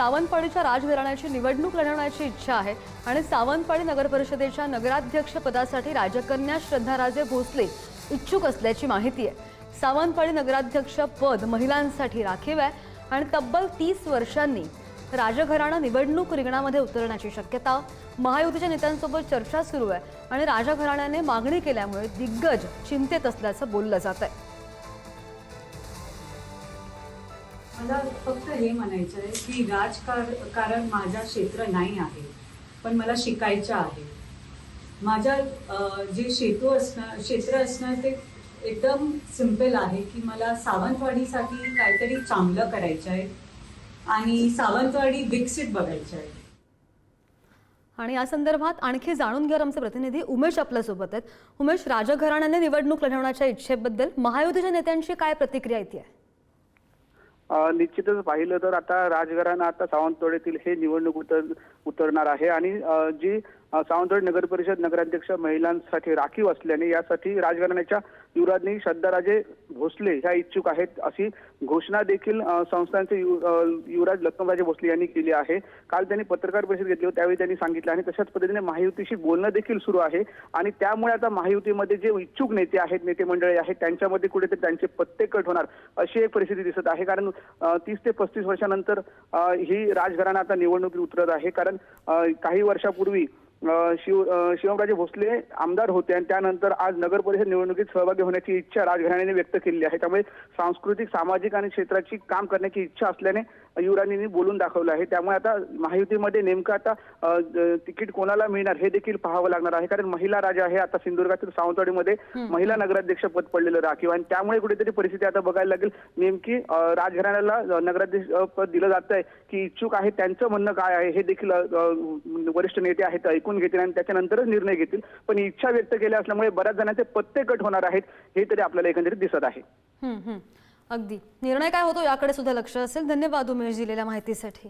सावंतवाडीच्या राजघराण्याची निवडणूक लढवण्याची इच्छा आहे आणि सावंतवाडी नगर परिषदेच्या नगराध्यक्ष पदासाठी राजकन्या श्रद्धाराजे भोसले इच्छुक असल्याची माहिती आहे। सावंतवाडी नगराध्यक्ष पद महिलांसाठी राखीव आहे आणि तब्बल 30 वर्षांनी राजघराणा निवडणूक रिंगणामध्ये उतरण्याची शक्यता महायुतीच्या नेत्यांसोबत चर्चा सुरू आहे आणि राजघराण्याने मागणी केल्यामुळे दिग्गज चिंतेत असल्याचं बोललं जात आहे। मला फक्त हे म्हणायचं आहे की राजकारण माझा क्षेत्र नाही आहे, पण मला शिकायचं आहे। माझा जे क्षेत्र असणार ते एकदम सिंपल आहे की मला सावंतवाडीसाठी काहीतरी चांगलं करायचं आहे आणि सावंतवाडी विकसित बघायचं आहे। आणि या संदर्भात आणखी जाणून घेणार आमचे प्रतिनिधी उमेश आपल्या सोबत आहेत। उमेश, राजघराण्याने निवडणूक लढवण्याच्या इच्छेबद्दल महायुतीच्या नेत्यांची काय प्रतिक्रिया येते? निश्चितच पाहिलं तर आता राजघराणा आता सावंतवाडीतील हे निवडणूक उतरणार आहे आणि जी सावंतवाडी नगर परिषद नगराध्यक्ष महिलांसाठी राखीव असल्याने यासाठी राजघराण्याच्या युवराज्ञी श्रद्धाराजे भोसले ह्या इच्छुक आहेत अशी घोषणा देखील संस्थांचे युवराज लक्ष्मणराजे भोसले यांनी केली आहे। काल त्यांनी पत्रकार परिषद घेतली होती त्यावेळी त्यांनी सांगितलं आणि तशाच पद्धतीने महायुतीशी बोलणं देखील सुरू आहे आणि त्यामुळे आता महायुतीमध्ये जे इच्छुक नेते आहेत, नेते मंडळी आहेत, त्यांच्यामध्ये कुठेतरी त्यांचे पत्ते कट होणार अशी एक परिस्थिती दिसत आहे। कारण 30 ते 35 वर्षानंतर ही राजघराणा आता निवडणुकीत उतरत आहे। कारण काही वर्षापूर्वी शिवमराजे भोसले आमदार होते आणि त्यानंतर आज नगर परिषद निवडणुकीत सहभागी होण्याची इच्छा राजघराण्याने व्यक्त केली आहे। त्यामुळे सांस्कृतिक, सामाजिक आणि क्षेत्राची काम करण्याची इच्छा असल्याने युवराजांनी बोलून दाखवलं आहे। त्यामुळे आता महायुतीमध्ये नेमकं आता तिकीट कोणाला मिळणार हे देखील पाहावं लागणार आहे। कारण महिला राजा आहे आता सिंधुदुर्गातील सावंतवाडीमध्ये महिला नगराध्यक्ष पद पडलेलं राखीव आणि त्यामुळे कुठेतरी परिस्थिती आता बघायला लागेल नेमकी राजघराण्याला नगराध्यक्ष पद दिलं जात आहे की इच्छुक आहे त्यांचं म्हणणं काय आहे हे देखील वरिष्ठ नेते आहेत ऐकून घेतील आणि त्याच्यानंतरच निर्णय घेतील। पण इच्छा व्यक्त केल्या असल्यामुळे बऱ्याच जणांचे पत्ते कट होणार आहेत हे तरी आपल्याला एकंदरीत दिसत आहे। अगदी निर्णय काय होतो याकडे सुद्धा लक्ष असेल। धन्यवाद उमेश दिलेल्या माहितीसाठी।